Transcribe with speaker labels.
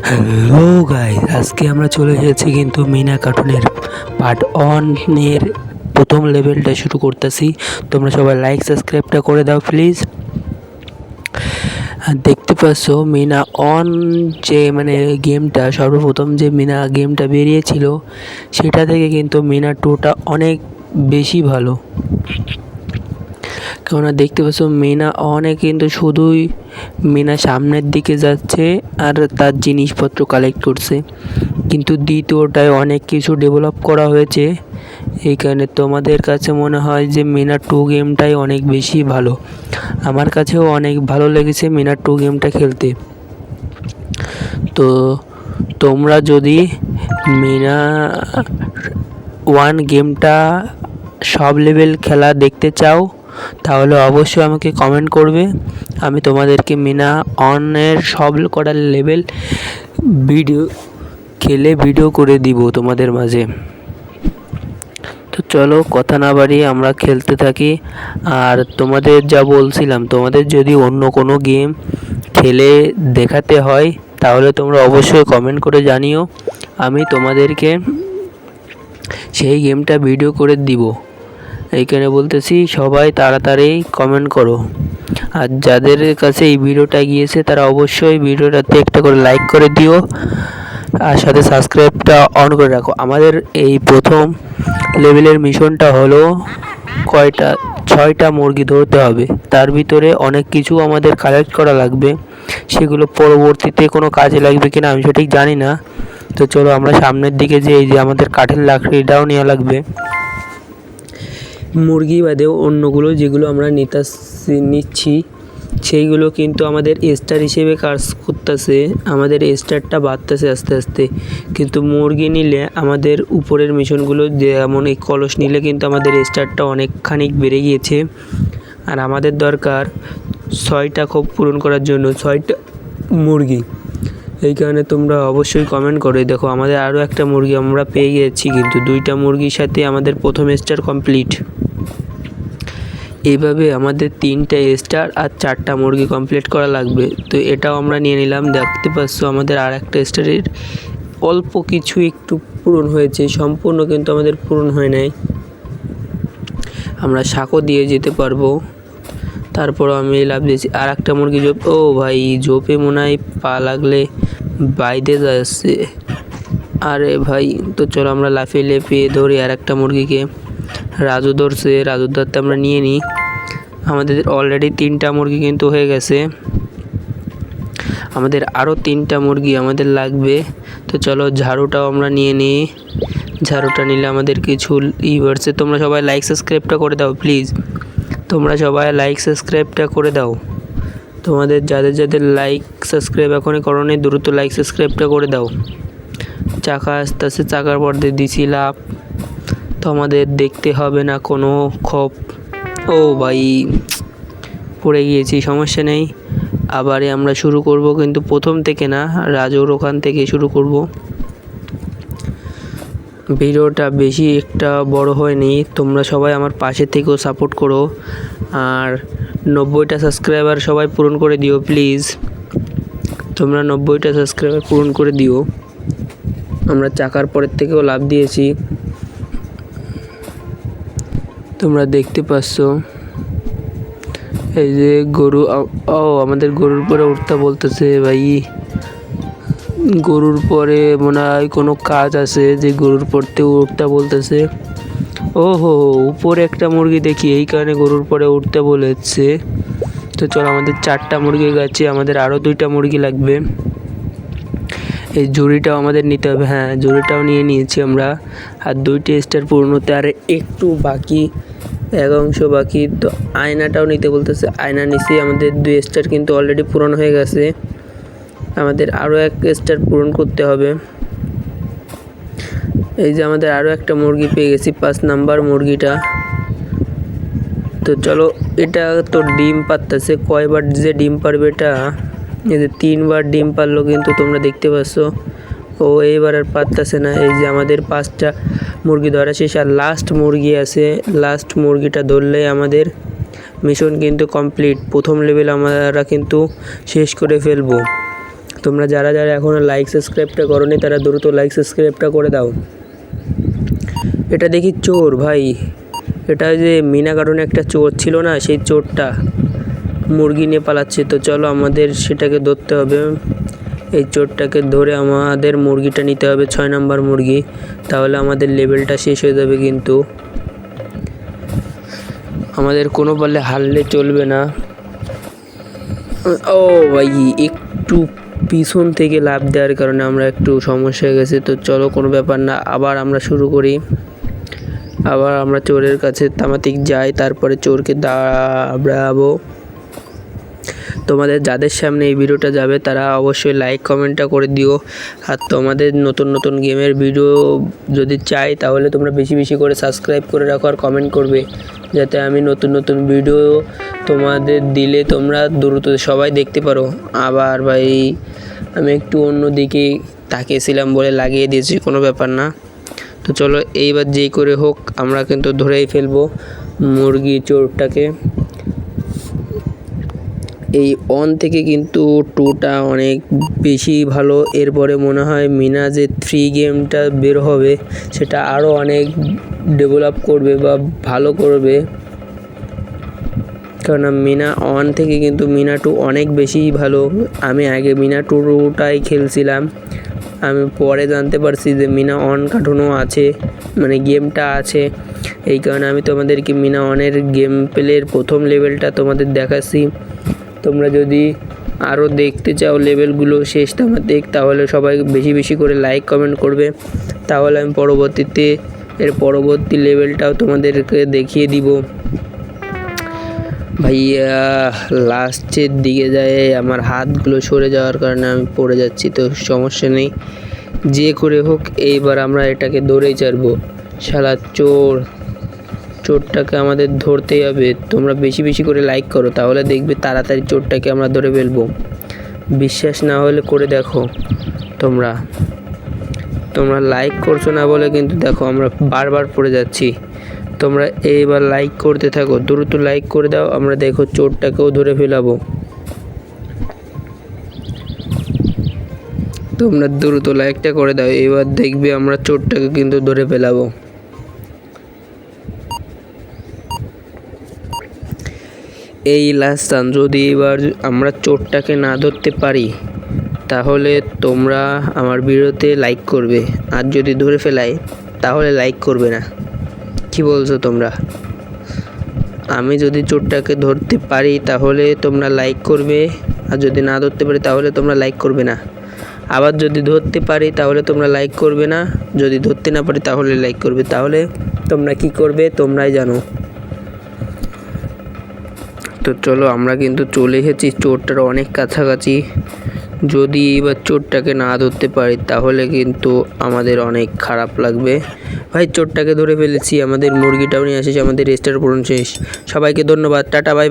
Speaker 1: Hello guys, আজকে আমরা চলে এসেছি কিন্তু মিনা কার্টুনের পার্ট 1 এর প্রথম লেভেলটা শুরু করতেছি। তোমরা সবাই লাইক সাবস্ক্রাইবটা করে দাও প্লিজ। দেখতে পাচ্ছ মিনা অন যে গেমটা সর্বপ্রথম যে মিনা গেমটা বেরিয়েছিল সেটা থেকে কিন্তু মিনা 2টা অনেক বেশি ভালো। কেননা দেখতে পাচ্ছ মিনা অনে কিন্তু শুধুই মিনা সামনের দিকে যাচ্ছে আর তার জিনিসপত্র কালেক্ট করছে, কিন্তু দ্বিতীয়টায় অনেক কিছু ডেভেলপ করা হয়েছে। এই কারণে তোমাদের কাছে মনে হয় যে মিনা 2 গেমটাই অনেক বেশি ভালো। আমার কাছেও অনেক ভালো লেগেছে মিনা 2 গেমটা খেলতে। তো তোমরা যদি মিনা 1 গেমটা সব লেভেল খেলা দেখতে চাও তাহলে অবশ্যই আমাকে কমেন্ট করবে। আমি তোমাদেরকে মিনা অনের সব কটা লেভেল ভিডিও করে দিব তোমাদের মাঝে। তো চলো কথা না বাড়িয়ে আমরা খেলতে থাকি। আর তোমাদের যা বলছিলাম, তোমাদের যদি অন্য কোনো গেম খেলে দেখাতে হয় তাহলে তোমরা অবশ্যই কমেন্ট করে জানিও, আমি তোমাদেরকে সেই গেমটা ভিডিও করে দিব। এইখানে বলতেছি সবাই তাড়াতাড়ি কমেন্ট করো। আর যাদের কাছে এই ভিডিওটা গিয়েছে তারা অবশ্যই ভিডিওটাতে একটা করে লাইক করে দিও আর সাথে সাবস্ক্রাইবটা অন করে রাখো। আমাদের এই প্রথম লেভেলের মিশনটা হলো কয়টা 6টা মুরগি ধরতে হবে। তার ভিতরে অনেক কিছু আমাদের কালেক্ট করা লাগবে, সেগুলো পরবর্তীতে কোনো কাজে লাগবে কিনা আমি সঠিক জানি না। তো চলো আমরা সামনের দিকে যে এই যে আমাদের কাঠের লাকড়িটাও নেওয়া লাগবে। মুরগি বাদেও অন্যগুলো যেগুলো আমরা নিচ্ছি সেইগুলো কিন্তু আমাদের স্টার হিসেবে কাজ করতেছে, আমাদের স্টারটা বাড়তেছে আস্তে আস্তে। কিন্তু মুরগি নিলে আমাদের উপরের মিশনগুলো যেমন এই কলস নিলে কিন্তু আমাদের স্টারটা অনেকখানি বেড়ে গিয়েছে। আর আমাদের দরকার 6টা খোপ পূরণ করার জন্য 6টা মুরগি। এই কারণে তোমরা অবশ্যই কমেন্ট করে দেখো আমাদের আরও একটা মুরগি আমরা পেয়ে গেছি, কিন্তু 2টা মুরগির সাথে আমাদের প্রথম স্টার কমপ্লিট। এইভাবে আমাদের 3টা স্টার আর 4টা মুরগি কমপ্লিট করা লাগবে। তো এটাও আমরা নিয়ে নিলাম। দেখতে পাচ্ছ আমাদের আর একটা স্টারের অল্প কিছু একটু পূরণ হয়েছে, সম্পূর্ণ কিন্তু আমাদের পূরণ হয় নাই। আমরা শাকও দিয়ে যেতে পারবো। তারপর আমি লাভ দিয়েছি আর একটা মুরগি জোপ। ও ভাই, জোপে মনে হয় পা লাগলে বাইরে যাচ্ছে। আরে ভাই, তো চলো আমরা লাফিয়ে ধরি আর একটা মুরগিকে। রাজু ধরছে, রাজুর ধরতে আমরা নিয়ে নিই। আমাদের অলরেডি 3টা মুরগি কিন্তু হয়ে গেছে, আমাদের আরও 3টা মুরগি আমাদের লাগবে। তো চলো ঝাড়ুটাও আমরা নিয়ে নিই। ঝাড়ুটা নিলে আমাদের কিছু বাড়ছে। তোমরা সবাই লাইক সাবস্ক্রাইবটা করে দাও প্লিজ, তোমরা সবাই লাইক সাবস্ক্রাইবটা করে দাও। তোমাদের যাদের লাইক সাবস্ক্রাইব এখনই করোনি দ্রুত লাইক সাবস্ক্রাইবটা করে দাও। চাকা আস্তে আস্তে চাকার পর্দায় দিছি লাভ। তো আমাদের দেখতে হবে না কোনো খোপ। ও ভাই, পড়ে গিয়েছি, সমস্যা নেই, আবারে আমরা শুরু করব, কিন্তু প্রথম থেকে না, রাজুর ওখান থেকে শুরু করব। ভিডিওটা বেশি একটা বড় হয়নি, তোমরা সবাই আমার পাশে থেকেও সাপোর্ট করো। আর 90টা সাবস্ক্রাইবার সবাই পূরণ করে দিও প্লিজ, তোমরা 90টা সাবস্ক্রাইবার পূরণ করে দিও। আমরা চাকার পরের থেকেও লাভ দিয়েছি, তোমরা দেখতে পাচ্ছ। এই যে গরু, ও আমাদের গরুর পরে উঠতে বলতেছে ভাই। গরুর পরে মনে হয় কোনো কাজ আছে যে গরুর পরতে উঠতে বলতেছে। ও হো, উপরে একটা মুরগি দেখি, এই কারণে গরুর পরে উঠতে বলেছে। তো চলো আমাদের 4টা মুরগি গেছে, আমাদের আরও 2টা মুরগি লাগবে। এই জুড়িটাও আমাদের নিতে হবে। হ্যাঁ, জুড়িটাও নিয়ে নিয়েছি আমরা। আর 2টি স্টার পূরণ হতে আর একটু বাকি, এক অংশ বাকি। তো আয়নাটাও নিতে বলতেছে, আয়না নিছি। আমাদের 2 স্টার কিন্তু অলরেডি পূরণ হয়ে গেছে, আমাদের আরও 1 স্টার পূরণ করতে হবে। এই যে আমাদের আরও একটা মুরগি পেয়ে গেছি, 5 নাম্বার মুরগিটা। তো চলো, এটা তো ডিম পারতেছে, কয়বার যে ডিম পারবে এটা। এই যে 3বার ডিম পারলো, কিন্তু তোমরা দেখতে পাচ্ছ ও এইবার আর পারতেছে না। এই যে আমাদের 5টা মুরগি ধরা শেষ, আর লাস্ট মুরগি আছে। লাস্ট মুরগিটা ধরলেই আমাদের মিশন কিন্তু কমপ্লিট, প্রথম লেভেল আমরা কিন্তু শেষ করে ফেলবো। তোমরা যারা যারা এখনও লাইক সাবস্ক্রাইবটা করোনি তারা দ্রুত লাইক সাবস্ক্রাইবটা করে দাও। এটা দেখি চোর ভাই, এটা যে মিনা কার্টুনে একটা চোর ছিল না, সেই চোরটা মুরগি নিয়ে পালাচ্ছে। তো চলো আমাদের সেটাকে ধরতে হবে। এই চোরটাকে ধরে আমাদের মুরগিটা নিতে হবে, 6 নাম্বার মুরগি, তাহলে আমাদের লেভেলটা শেষ হয়ে যাবে। কিন্তু আমাদের কোনো বলে হারলে চলবে না। ও ভাই, একটু পিছন থেকে লাফ দেওয়ার কারণে আমরা একটু সমস্যা হয়ে গেছে। তো চলো, কোনো ব্যাপার না, আবার আমরা শুরু করি। আবার আমরা চোরের কাছে তামাতিক যাই, তারপরে চোরকে দাঁড়াবো। তোমাদের যাদের সামনে এই ভিডিওটা যাবে তারা অবশ্যই লাইক কমেন্টটা করে দিও। আর তোমাদের নতুন নতুন গেমের ভিডিও যদি চাই তাহলে তোমরা বেশি বেশি করে সাবস্ক্রাইব করে রাখো আর কমেন্ট করবে, যাতে আমি নতুন নতুন ভিডিও তোমাদের দিলে তোমরা দ্রুত সবাই দেখতে পারো। আবার ভাই আমি একটু অন্য দিকে তাকিয়েছিলাম বলে লাগিয়ে দিয়েছি, কোনো ব্যাপার না। তো চলো, এইবার যেই করে হোক আমরা কিন্তু ধরেই ফেলবো মুরগি চোরটাকে। এই 1 থেকে কিন্তু 2টা অনেক বেশি ভালো। এরপরে মনে হয় মিনা যে 3 গেমটা বের হবে সেটা আরও অনেক ডেভেলপ করবে বা ভালো করবে, কারণ মিনা 1 থেকে কিন্তু মিনা 2 অনেক বেশি ভালো। আমি আগে মিনা 2টাই খেলছিলাম, আমি পরে জানতে পারছি যে মিনা 1 কার্টুনও আছে, মানে গেমটা আছে। এই কারণে আমি তোমাদেরকে মিনা 1-এর গেম প্লের প্রথম লেভেলটা তোমাদের দেখাচ্ছি। তোমরা যদি আরও দেখতে চাও লেভেলগুলো শেষ তামাতিক, তাহলে সবাই বেশি বেশি করে লাইক কমেন্ট করবে, তাহলে আমি পরবর্তীতে এর পরবর্তী লেভেলটাও তোমাদেরকে দেখিয়ে দিব। ভাইয়া লাস্টের দিকে যায় আমার হাতগুলো সরে যাওয়ার কারণে আমি পড়ে যাচ্ছি, তো সমস্যা নেই, যে করে হোক এইবার আমরা এটাকে ধরেই ছাড়বো। শালা চোরটাকে আমাদের ধরতেই হবে। তোমরা বেশি বেশি করে লাইক করো, তাহলে দেখবে তাড়াতাড়ি চোরটাকে আমরা ধরে ফেলবো। বিশ্বাস না হলে করে দেখো। তোমরা লাইক করছো না বলে কিন্তু দেখো আমরা বারবার পড়ে যাচ্ছি। তোমরা এইবার লাইক করতে থাকো, দ্রুত লাইক করে দাও, আমরা দেখো চোরটাকেও ধরে ফেলাবো। তোমরা দ্রুত লাইকটা করে দাও, এবার দেখবে আমরা চোরটাকে কিন্তু ধরে ফেলাবো। এই লাস্ট চান্স, যদি এবার আমরা চোরটাকে না ধরতে পারি তাহলে তোমরা আমার ভিডিওতে লাইক করবে, আর যদি ধরে ফেলাই তাহলে লাইক করবে না। কি বলছো তোমরা? আমি যদি চোরটাকে ধরতে পারি তাহলে তোমরা লাইক করবে, আর যদি না ধরতে পারি তাহলে তোমরা লাইক করবে না। আবার যদি ধরতে পারি তাহলে তোমরা লাইক করবে না, যদি ধরতে না পারি তাহলে লাইক করবে। তাহলে তোমরা কি করবে তোমরাই জানো। তো চলো, আমরা কিন্তু চলে এসেছি চোরটার অনেক কাছাকাছি। যদি এবার চোরটাকে না ধরতে পারি তাহলে কিন্তু আমাদের অনেক খারাপ লাগবে। ভাই চোরটাকে ধরে ফেলেছি, আমাদের মুরগিটাও নিয়ে এসেছি, আমাদের রেস্টার পূরণ শেষ। সবাইকে ধন্যবাদ, টাটা, বাই বাই।